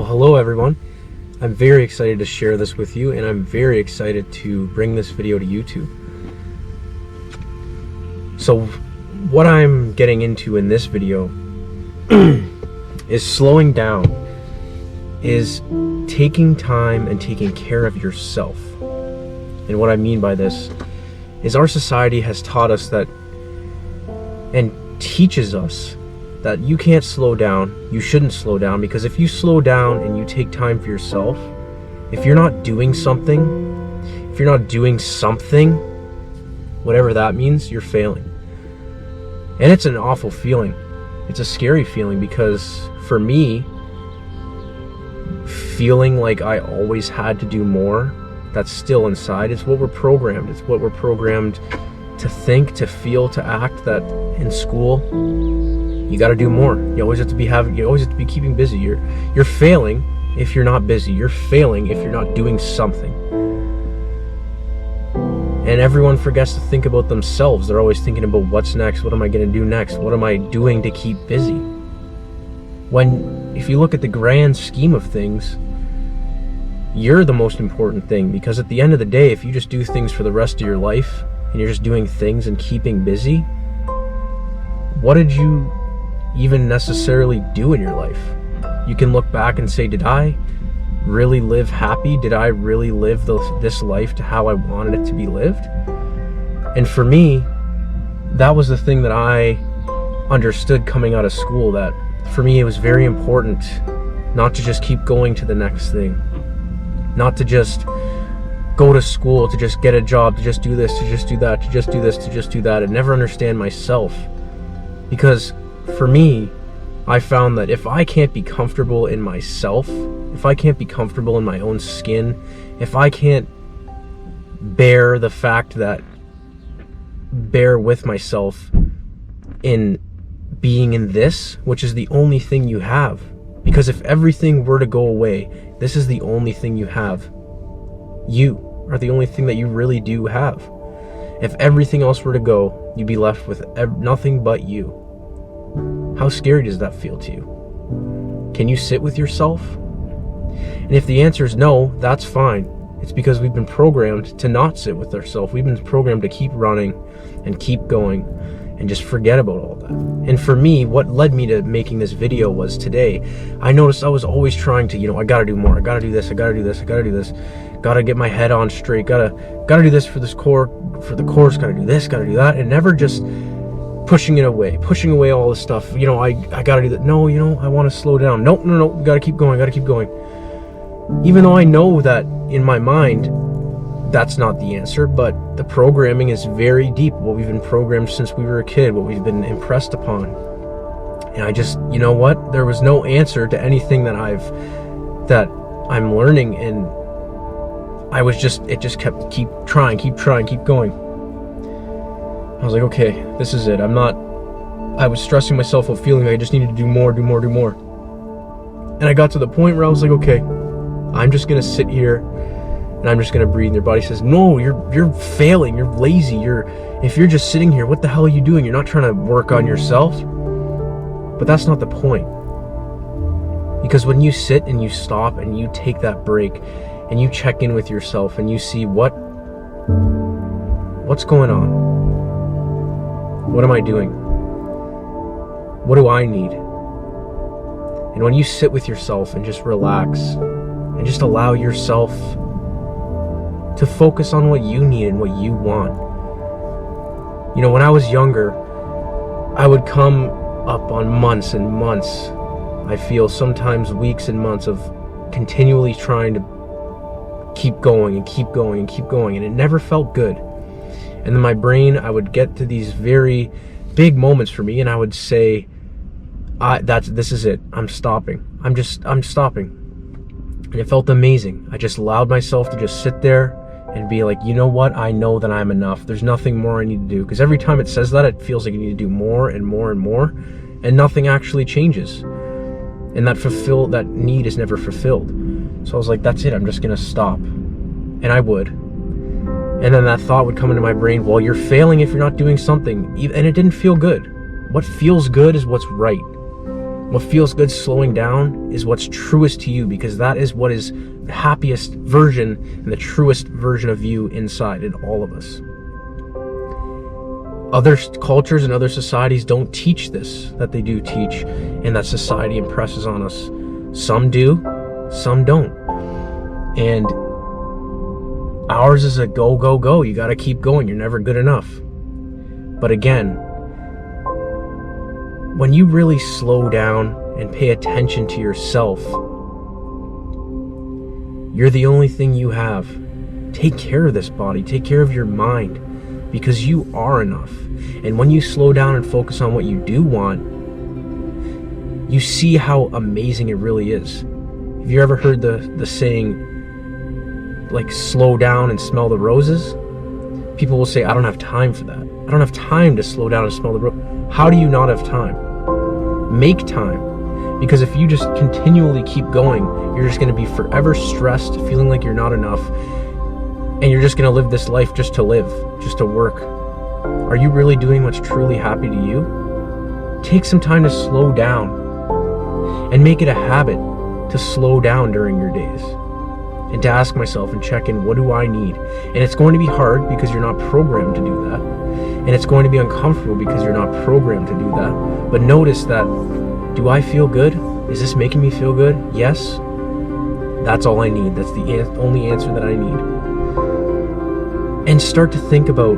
Well, hello everyone. I'm very excited to share this with you, and I'm very excited to bring this video to YouTube. So what I'm getting into in this video is slowing down, is taking time and taking care of yourself. And what I mean by this is our society has taught us that and teaches us that you can't slow down, you shouldn't slow down, because if you slow down and you take time for yourself, if you're not doing something, whatever that means, you're failing. And it's an awful feeling. It's a scary feeling, because for me, feeling like I always had to do more, that's still inside. It's what we're programmed. It's what we're programmed to think, to feel, to act, that in school, you got to do more. You always have to be keeping busy. You're failing if you're not busy. You're failing if you're not doing something. And everyone forgets to think about themselves. They're always thinking about what's next. What am I going to do next? What am I doing to keep busy? When, if you look at the grand scheme of things, you're the most important thing, because at the end of the day, if you just do things for the rest of your life and you're just doing things and keeping busy, what did you even necessarily do in your life? You can look back and say, did I really live happy? Did I really live this life to how I wanted it to be lived? And for me, that was the thing that I understood coming out of school, that for me it was very important not to just keep going to the next thing, not to just go to school, to just get a job, to just do this, to just do that, to just do this, to just do that, and never understand myself. Because for me, I found that if I can't be comfortable in myself, if I can't be comfortable in my own skin, if I can't bear with myself in being in this, which is the only thing you have. Because if everything were to go away, this is the only thing you have. You are the only thing that you really do have. If everything else were to go, you'd be left with nothing but you. How scary does that feel to you? Can you sit with yourself? And if the answer is no, that's fine. It's because we've been programmed to not sit with ourselves. We've been programmed to keep running and keep going and just forget about all that. And for me, what led me to making this video was today, I noticed I was always trying to, I gotta do more, I gotta do this, I gotta do this, I gotta do this, gotta get my head on straight, gotta do this for the course, gotta do this, gotta do that, and never just pushing away all this stuff. I gotta do that. No, I want to slow down. No, gotta keep going. Even though I know that in my mind, that's not the answer, but the programming is very deep. What we've been programmed since we were a kid, what we've been impressed upon. And I just, there was no answer to anything that I'm learning, and it just kept keep trying, keep going. I was like, okay, this is it. I was stressing myself out, feeling like I just needed to do more. And I got to the point where I was like, okay, I'm just going to sit here and I'm just going to breathe. And your body says, no, you're failing. You're lazy. If you're just sitting here, what the hell are you doing? You're not trying to work on yourself. But that's not the point. Because when you sit and you stop and you take that break and you check in with yourself and you see what's going on. What am I doing? What do I need? And when you sit with yourself and just relax and just allow yourself to focus on what you need and what you want. When I was younger, I would come up on months and months, I feel sometimes weeks and months of continually trying to keep going, and it never felt good. And then my brain, I would get to these very big moments for me, and I would say, this is it. I'm stopping. I'm stopping. And it felt amazing. I just allowed myself to just sit there and be like, you know what? I know that I'm enough. There's nothing more I need to do. Because every time it says that, it feels like you need to do more and more and more, and nothing actually changes. And that need is never fulfilled. So I was like, that's it. I'm just going to stop. And I would. And then that thought would come into my brain, well, you're failing if you're not doing something. And it didn't feel good. What feels good is what's right. What feels good slowing down is what's truest to you, because that is what is the happiest version and the truest version of you inside in all of us. Other cultures and other societies don't teach this that they do teach, and that society impresses on us. Some do, some don't. And ours is a go, go, go. You got to keep going. You're never good enough. But again, when you really slow down and pay attention to yourself, you're the only thing you have. Take care of this body. Take care of your mind, because you are enough. And when you slow down and focus on what you do want, you see how amazing it really is. Have you ever heard the saying, like, slow down and smell the roses? People will say, I don't have time for that. I don't have time to slow down and smell the roses. How do you not have time? Make time. Because if you just continually keep going, you're just going to be forever stressed, feeling like you're not enough, and you're just going to live this life just to live, just to work. Are you really doing what's truly happy to you? Take some time to slow down and make it a habit to slow down during your days, and to ask myself and check in, what do I need? And it's going to be hard because you're not programmed to do that. And it's going to be uncomfortable because you're not programmed to do that. But notice that, do I feel good? Is this making me feel good? Yes. That's all I need. That's the only answer that I need. And start to think about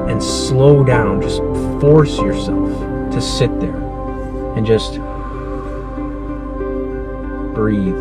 and slow down. Just force yourself to sit there and just breathe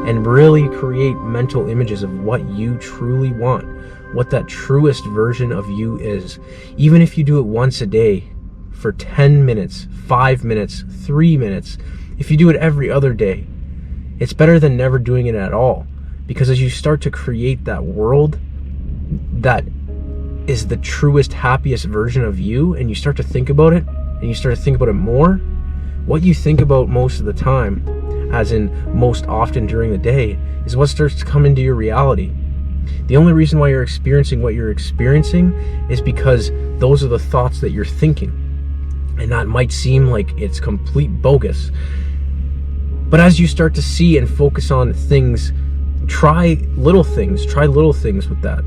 and really create mental images of what you truly want, what that truest version of you is. Even if you do it once a day for 10 minutes, 5 minutes, 3 minutes, if you do it every other day, it's better than never doing it at all. Because as you start to create that world that is the truest, happiest version of you, and you start to think about it, and you start to think about it more, what you think about most of the time, as in most often during the day, is what starts to come into your reality. The only reason why you're experiencing what you're experiencing is because those are the thoughts that you're thinking. And that might seem like it's complete bogus. But as you start to see and focus on things, try little things with that.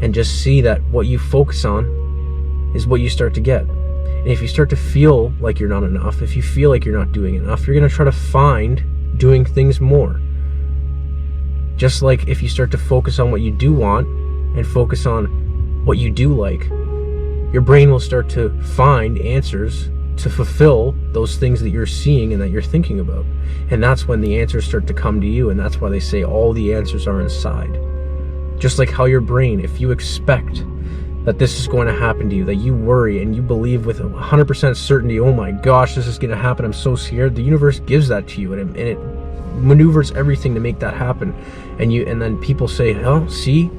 And just see that what you focus on is what you start to get. And if you start to feel like you're not enough, if you feel like you're not doing enough, you're going to try to find doing things more. Just like if you start to focus on what you do want and focus on what you do like, your brain will start to find answers to fulfill those things that you're seeing and that you're thinking about. And that's when the answers start to come to you, and that's why they say all the answers are inside. Just like how your brain, if you expect that this is going to happen to you, that you worry and you believe with 100% certainty, oh my gosh, this is going to happen, I'm so scared, the universe gives that to you, and it maneuvers everything to make that happen. And then people say, oh, see,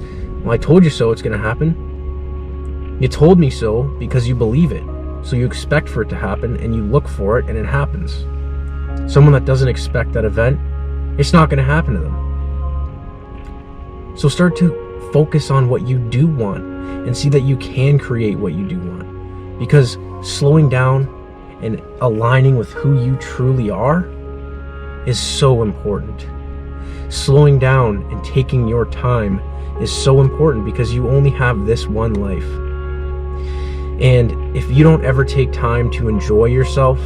well, I told you so, it's going to happen. You told me so because you believe it. So you expect for it to happen, and you look for it, and it happens. Someone that doesn't expect that event, it's not going to happen to them. So start to focus on what you do want and see that you can create what you do want. Because slowing down and aligning with who you truly are is so important. Slowing down and taking your time is so important, because you only have this one life. And if you don't ever take time to enjoy yourself,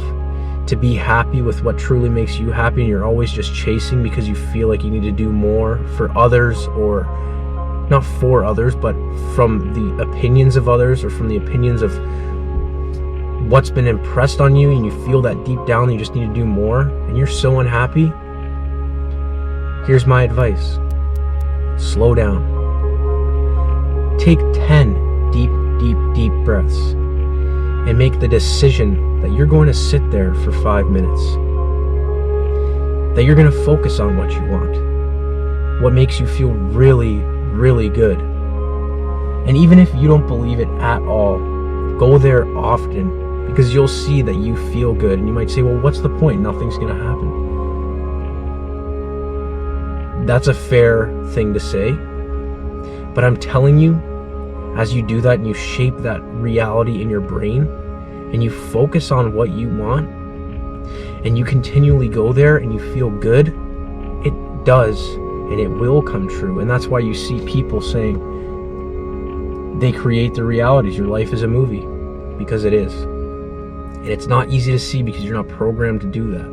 to be happy with what truly makes you happy, and you're always just chasing because you feel like you need to do more for others, or not for others, but from the opinions of others, or from the opinions of what's been impressed on you, and you feel that deep down you just need to do more, and you're so unhappy, here's my advice. Slow down. Take 10 deep breaths and make the decision that you're going to sit there for 5 minutes, that you're going to focus on what you want, what makes you feel really, really good. And even if you don't believe it at all, go there often, because you'll see that you feel good. And you might say, well, what's the point? Nothing's going to happen. That's a fair thing to say, but I'm telling you, as you do that and you shape that reality in your brain, and you focus on what you want, and you continually go there and you feel good, it does, and it will come true. And that's why you see people saying they create their realities. Your life is a movie, because it is. And it's not easy to see because you're not programmed to do that.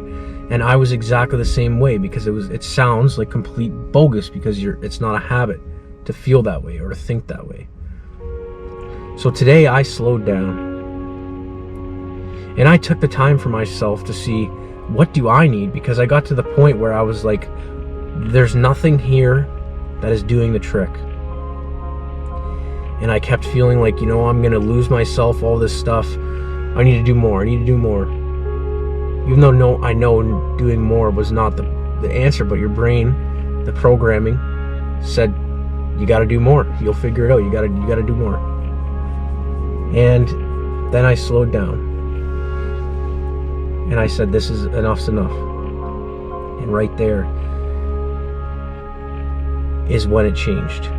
And I was exactly the same way, because it sounds like complete bogus, because it's not a habit to feel that way or to think that way. So today I slowed down and I took the time for myself to see, what do I need? Because I got to the point where I was like, there's nothing here that is doing the trick. And I kept feeling like, I'm gonna lose myself, all this stuff. I need to do more. Even though I know doing more was not the answer, but your brain, the programming, said you got to do more. You'll figure it out. You got to do more. And then I slowed down, and I said, "This is enough's enough." And right there is when it changed.